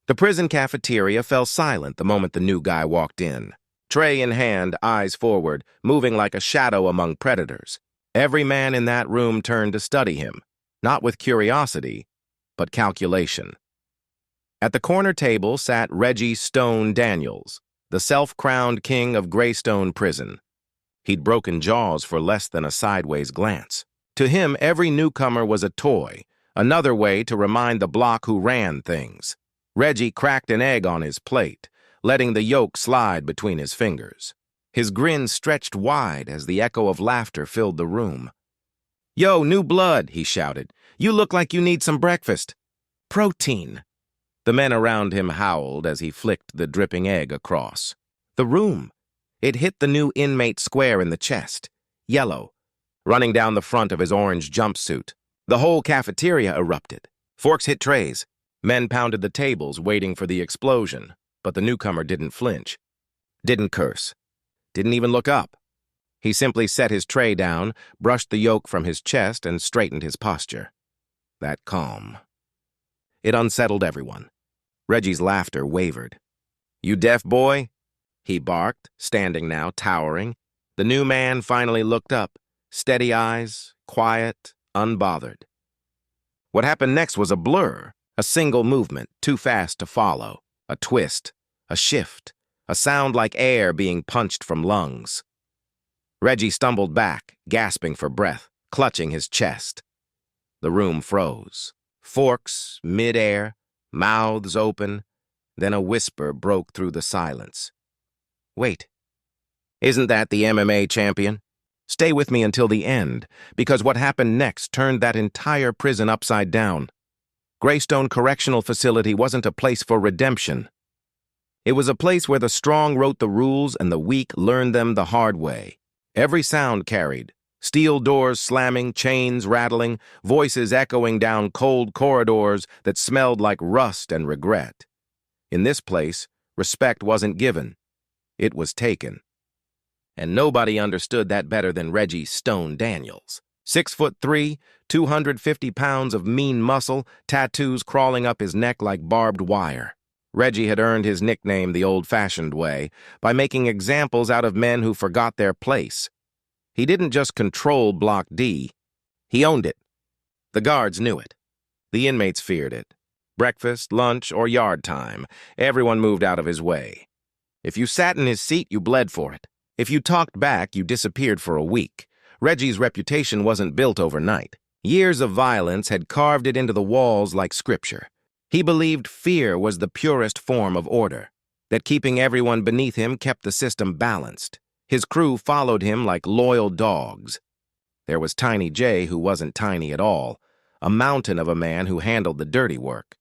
The prison cafeteria fell silent the moment the new guy walked in. Tray in hand, eyes forward, moving like a shadow among predators. Every man in that room turned to study him, not with curiosity, but calculation. At the corner table sat Reggie Stone Daniels, the self-crowned king of Greystone Prison. He'd broken jaws for less than a sideways glance. To him, every newcomer was a toy, another way to remind the block who ran things. Reggie cracked an egg on his plate, letting the yolk slide between his fingers. His grin stretched wide as the echo of laughter filled the room. "Yo, new blood," he shouted. "You look like you need some breakfast." "Protein." The men around him howled as he flicked the dripping egg across the room. It hit the new inmate square in the chest, yellow, running down the front of his orange jumpsuit. The whole cafeteria erupted. Forks hit trays. Men pounded the tables, waiting for the explosion, but the newcomer didn't flinch. Didn't curse. Didn't even look up. He simply set his tray down, brushed the yolk from his chest, and straightened his posture. That calm. It unsettled everyone. Reggie's laughter wavered. "You deaf, boy?" he barked, standing now, towering. The new man finally looked up, steady eyes, quiet, unbothered. What happened next was a blur, a single movement, too fast to follow, a twist, a shift, a sound like air being punched from lungs. Reggie stumbled back, gasping for breath, clutching his chest. The room froze. Forks, mid-air, mouths open, then a whisper broke through the silence. "Wait, isn't that the MMA champion? Stay with me until the end, because what happened next turned that entire prison upside down. Greystone Correctional Facility wasn't a place for redemption. It was a place where the strong wrote the rules and the weak learned them the hard way. Every sound carried. Steel doors slamming, chains rattling, voices echoing down cold corridors that smelled like rust and regret. In this place, respect wasn't given. It was taken. And nobody understood that better than Reggie Stone Daniels. 6'3", 250 pounds of mean muscle, tattoos crawling up his neck like barbed wire. Reggie had earned his nickname the old-fashioned way, by making examples out of men who forgot their place. He didn't just control Block D, he owned it. The guards knew it. The inmates feared it. Breakfast, lunch, or yard time, everyone moved out of his way. If you sat in his seat, you bled for it. If you talked back, you disappeared for a week. Reggie's reputation wasn't built overnight. Years of violence had carved it into the walls like scripture. He believed fear was the purest form of order, that keeping everyone beneath him kept the system balanced. His crew followed him like loyal dogs. There was Tiny J, who wasn't tiny at all, a mountain of a man who handled the dirty work.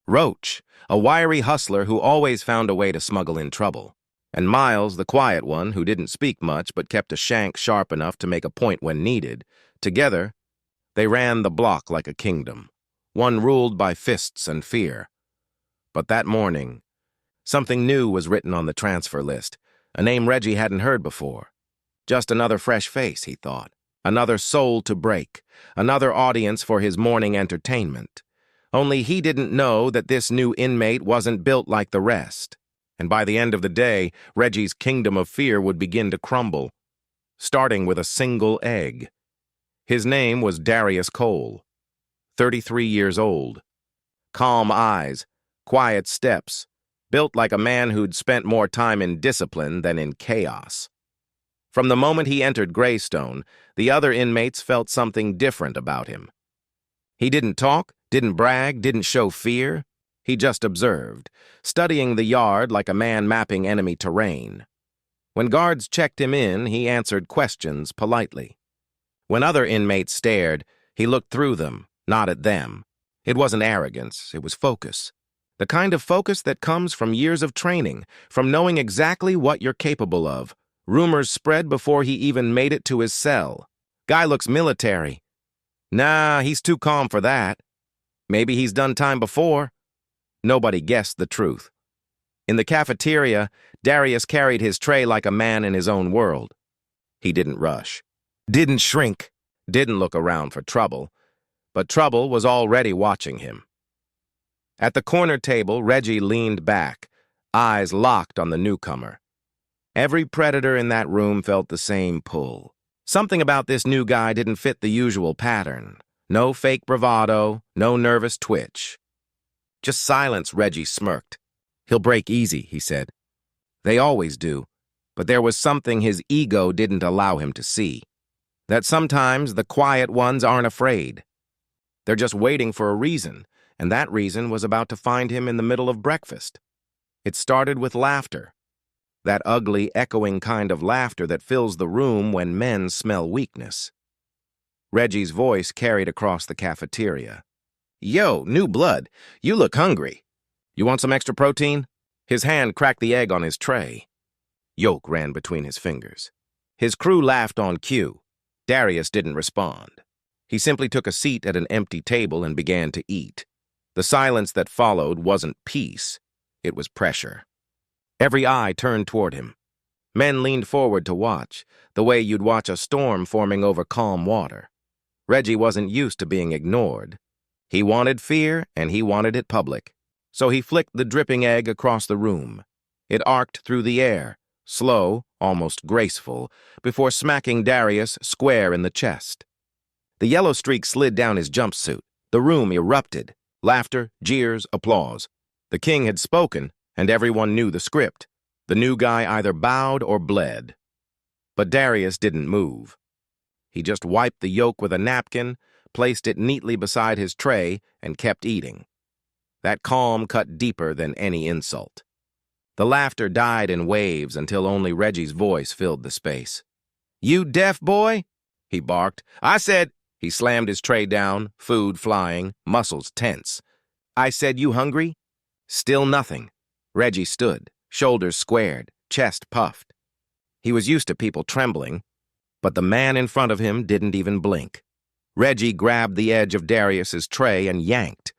Roach, a wiry hustler who always found a way to smuggle in trouble. And Miles, the quiet one, who didn't speak much but kept a shank sharp enough to make a point when needed. Together, they ran the block like a kingdom, one ruled by fists and fear. But that morning, something new was written on the transfer list, a name Reggie hadn't heard before. Just another fresh face, he thought. Another soul to break, another audience for his morning entertainment. Only he didn't know that this new inmate wasn't built like the rest. And by the end of the day, Reggie's kingdom of fear would begin to crumble, starting with a single egg. His name was Darius Cole, 33 years old. Calm eyes, quiet steps, built like a man who'd spent more time in discipline than in chaos. From the moment he entered Greystone, the other inmates felt something different about him. He didn't talk, didn't brag, didn't show fear. He just observed, studying the yard like a man mapping enemy terrain. When guards checked him in, he answered questions politely. When other inmates stared, he looked through them, not at them. It wasn't arrogance, it was focus. The kind of focus that comes from years of training, from knowing exactly what you're capable of. Rumors spread before he even made it to his cell. "Guy looks military." "Nah, he's too calm for that." "Maybe he's done time before." Nobody guessed the truth. In the cafeteria, Darius carried his tray like a man in his own world. He didn't rush, didn't shrink, didn't look around for trouble, but trouble was already watching him. At the corner table, Reggie leaned back, eyes locked on the newcomer. Every predator in that room felt the same pull. Something about this new guy didn't fit the usual pattern. No fake bravado, no nervous twitch. Just silence, Reggie smirked. He'll break easy, he said. They always do, but there was something his ego didn't allow him to see. That sometimes the quiet ones aren't afraid. They're just waiting for a reason, and that reason was about to find him in the middle of breakfast. It started with laughter. That ugly, echoing kind of laughter that fills the room when men smell weakness. Reggie's voice carried across the cafeteria. Yo, new blood, you look hungry. You want some extra protein? His hand cracked the egg on his tray. Yolk ran between his fingers. His crew laughed on cue. Darius didn't respond. He simply took a seat at an empty table and began to eat. The silence that followed wasn't peace, it was pressure. Every eye turned toward him. Men leaned forward to watch, the way you'd watch a storm forming over calm water. Reggie wasn't used to being ignored. He wanted fear, and he wanted it public. So he flicked the dripping egg across the room. It arced through the air, slow, almost graceful, before smacking Darius square in the chest. The yellow streak slid down his jumpsuit. The room erupted. Laughter, jeers, applause. The king had spoken, and everyone knew the script. The new guy either bowed or bled. But Darius didn't move. He just wiped the yolk with a napkin, placed it neatly beside his tray, and kept eating. That calm cut deeper than any insult. The laughter died in waves until only Reggie's voice filled the space. You deaf boy? He barked. I said... He slammed his tray down, food flying, muscles tense. I said, you hungry? Still nothing. Reggie stood, shoulders squared, chest puffed. He was used to people trembling, but the man in front of him didn't even blink. Reggie grabbed the edge of Darius's tray and yanked.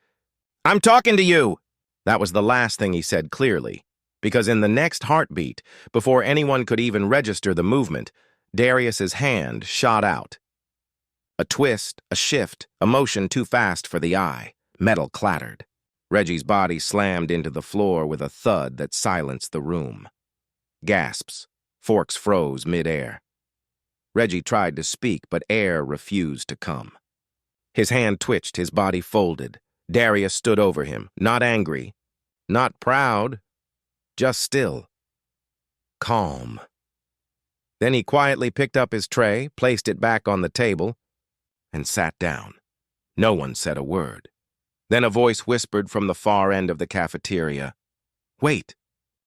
I'm talking to you! That was the last thing he said clearly, because in the next heartbeat, before anyone could even register the movement, Darius's hand shot out. A twist, a shift, a motion too fast for the eye. Metal clattered. Reggie's body slammed into the floor with a thud that silenced the room. Gasps. Forks froze mid-air. Reggie tried to speak, but air refused to come. His hand twitched, his body folded. Darius stood over him, not angry, not proud, just still. Calm. Then he quietly picked up his tray, placed it back on the table, and sat down. No one said a word. Then a voice whispered from the far end of the cafeteria. Wait,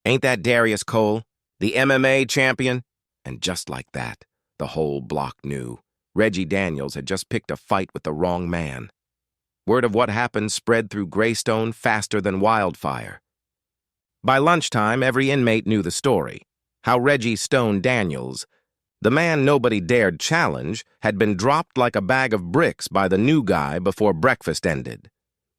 ain't that Darius Cole, the MMA champion? And just like that, the whole block knew. Reggie Daniels had just picked a fight with the wrong man. Word of what happened spread through Greystone faster than wildfire. By lunchtime, every inmate knew the story. How Reggie Stone Daniels, the man nobody dared challenge, had been dropped like a bag of bricks by the new guy before breakfast ended.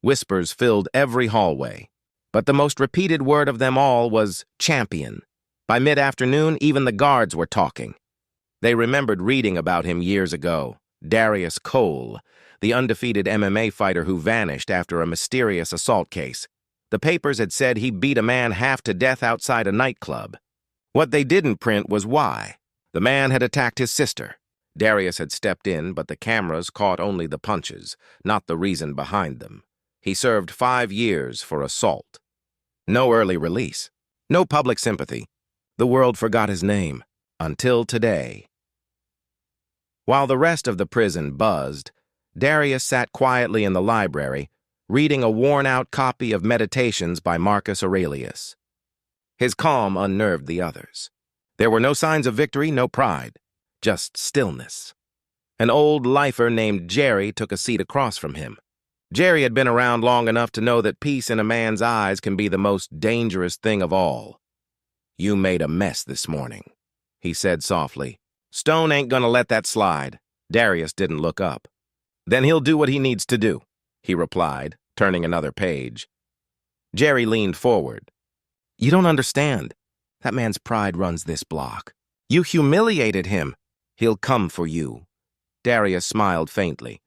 Whispers filled every hallway. But the most repeated word of them all was champion. By mid-afternoon, even the guards were talking. They remembered reading about him years ago. Darius Cole, the undefeated MMA fighter who vanished after a mysterious assault case. The papers had said he beat a man half to death outside a nightclub. What they didn't print was why. The man had attacked his sister. Darius had stepped in, but the cameras caught only the punches, not the reason behind them. He served 5 years for assault. No early release. No public sympathy. The world forgot his name. Until today. While the rest of the prison buzzed, Darius sat quietly in the library, reading a worn-out copy of Meditations by Marcus Aurelius. His calm unnerved the others. There were no signs of victory, no pride, just stillness. An old lifer named Jerry took a seat across from him. Jerry had been around long enough to know that peace in a man's eyes can be the most dangerous thing of all. You made a mess this morning, he said softly. Stone ain't gonna let that slide. Darius didn't look up. Then he'll do what he needs to do, he replied, turning another page. Jerry leaned forward. You don't understand. That man's pride runs this block. You humiliated him. He'll come for you. Darius smiled faintly,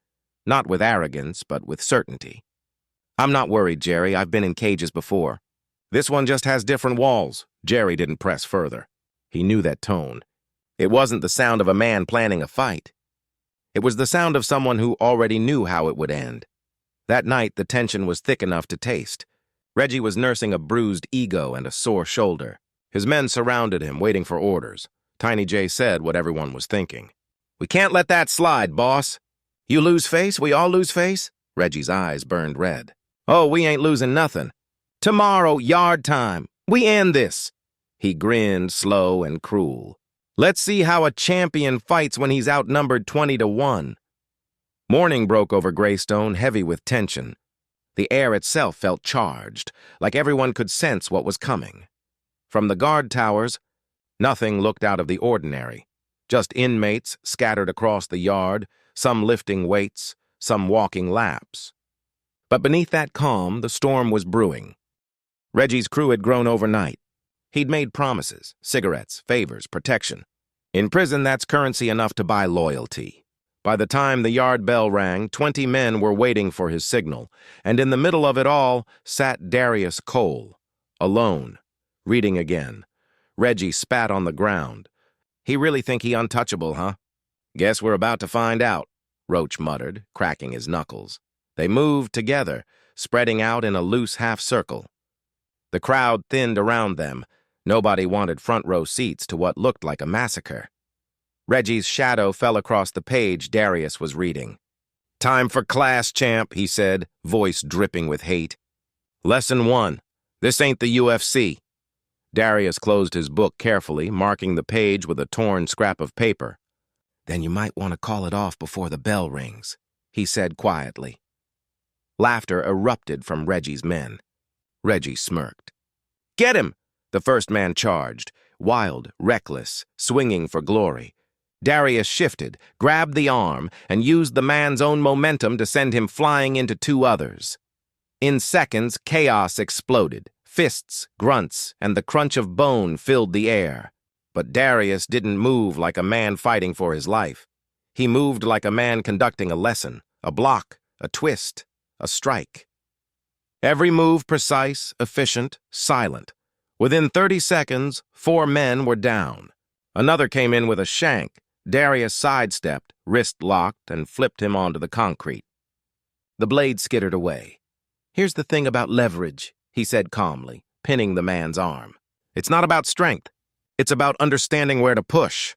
not with arrogance, but with certainty. I'm not worried, Jerry. I've been in cages before. This one just has different walls. Jerry didn't press further. He knew that tone. It wasn't the sound of a man planning a fight. It was the sound of someone who already knew how it would end. That night, the tension was thick enough to taste. Reggie was nursing a bruised ego and a sore shoulder. His men surrounded him, waiting for orders. Tiny J said what everyone was thinking. "We can't let that slide, boss. You lose face, we all lose face?" Reggie's eyes burned red. "Oh, we ain't losing nothing. Tomorrow, yard time. We end this." He grinned, slow and cruel. "Let's see how a champion fights when he's outnumbered 20-1. Morning broke over Greystone, heavy with tension. The air itself felt charged, like everyone could sense what was coming. From the guard towers, nothing looked out of the ordinary. Just inmates scattered across the yard, some lifting weights, some walking laps. But beneath that calm, the storm was brewing. Reggie's crew had grown overnight. He'd made promises, cigarettes, favors, protection. In prison, that's currency enough to buy loyalty. By the time the yard bell rang, 20 men were waiting for his signal, and in the middle of it all sat Darius Cole, alone, reading again. Reggie spat on the ground. "He really think he untouchable, huh?" "Guess we're about to find out," Roach muttered, cracking his knuckles. They moved together, spreading out in a loose half-circle. The crowd thinned around them. Nobody wanted front-row seats to what looked like a massacre. Reggie's shadow fell across the page Darius was reading. "Time for class, champ," he said, voice dripping with hate. "Lesson 1. This ain't the UFC." Darius closed his book carefully, marking the page with a torn scrap of paper. "Then you might want to call it off before the bell rings," he said quietly. Laughter erupted from Reggie's men. Reggie smirked. "Get him!" The first man charged, wild, reckless, swinging for glory. Darius shifted, grabbed the arm, and used the man's own momentum to send him flying into 2 others. In seconds, chaos exploded. Fists, grunts, and the crunch of bone filled the air. But Darius didn't move like a man fighting for his life. He moved like a man conducting a lesson, a block, a twist, a strike. Every move precise, efficient, silent. Within 30 seconds, 4 men were down. Another came in with a shank. Darius sidestepped, wrist locked, and flipped him onto the concrete. The blade skittered away. "Here's the thing about leverage," he said calmly, pinning the man's arm. "It's not about strength. It's about understanding where to push."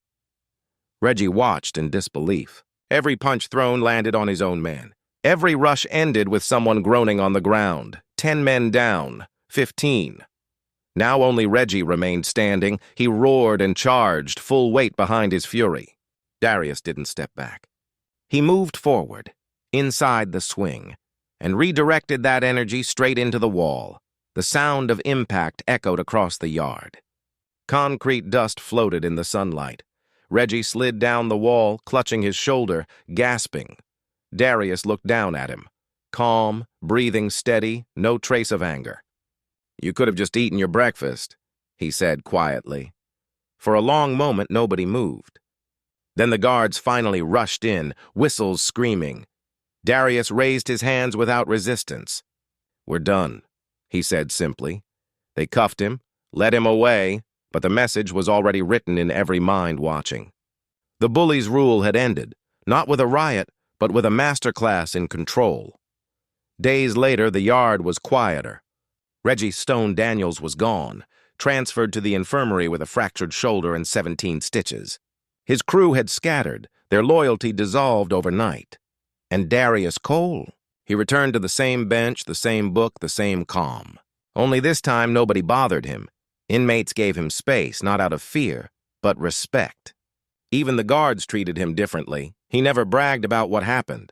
Reggie watched in disbelief. Every punch thrown landed on his own man. Every rush ended with someone groaning on the ground. 10 men down, 15. Now only Reggie remained standing. He roared and charged, full weight behind his fury. Darius didn't step back. He moved forward, inside the swing, and redirected that energy straight into the wall. The sound of impact echoed across the yard. Concrete dust floated in the sunlight. Reggie slid down the wall, clutching his shoulder, gasping. Darius looked down at him. Calm, breathing steady, no trace of anger. "You could have just eaten your breakfast," he said quietly. For a long moment, nobody moved. Then the guards finally rushed in, whistles screaming. Darius raised his hands without resistance. "We're done," he said simply. They cuffed him, led him away, but the message was already written in every mind watching. The bullies' rule had ended, not with a riot, but with a masterclass in control. Days later, the yard was quieter. Reggie Stone Daniels was gone, transferred to the infirmary with a fractured shoulder and 17 stitches. His crew had scattered, their loyalty dissolved overnight. And Darius Cole? He returned to the same bench, the same book, the same calm. Only this time, nobody bothered him. Inmates gave him space, not out of fear, but respect. Even the guards treated him differently. He never bragged about what happened.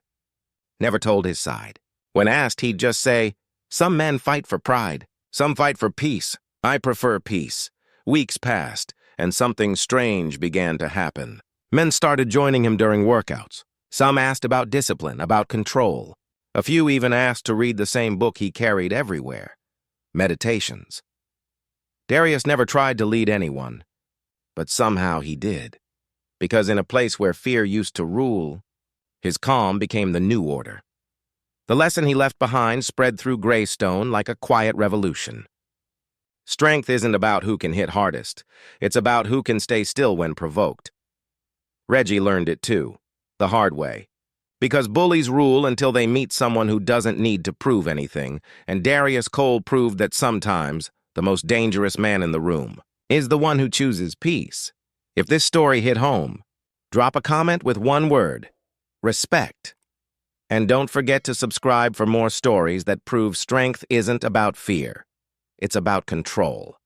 Never told his side. When asked, he'd just say, "Some men fight for pride. Some fight for peace. I prefer peace." Weeks passed, and something strange began to happen. Men started joining him during workouts. Some asked about discipline, about control. A few even asked to read the same book he carried everywhere, Meditations. Darius never tried to lead anyone, but somehow he did. Because in a place where fear used to rule, his calm became the new order. The lesson he left behind spread through Greystone like a quiet revolution. Strength isn't about who can hit hardest. It's about who can stay still when provoked. Reggie learned it too, the hard way. Because bullies rule until they meet someone who doesn't need to prove anything, and Darius Cole proved that sometimes the most dangerous man in the room is the one who chooses peace. If this story hit home, drop a comment with one word: respect. And don't forget to subscribe for more stories that prove strength isn't about fear. It's about control.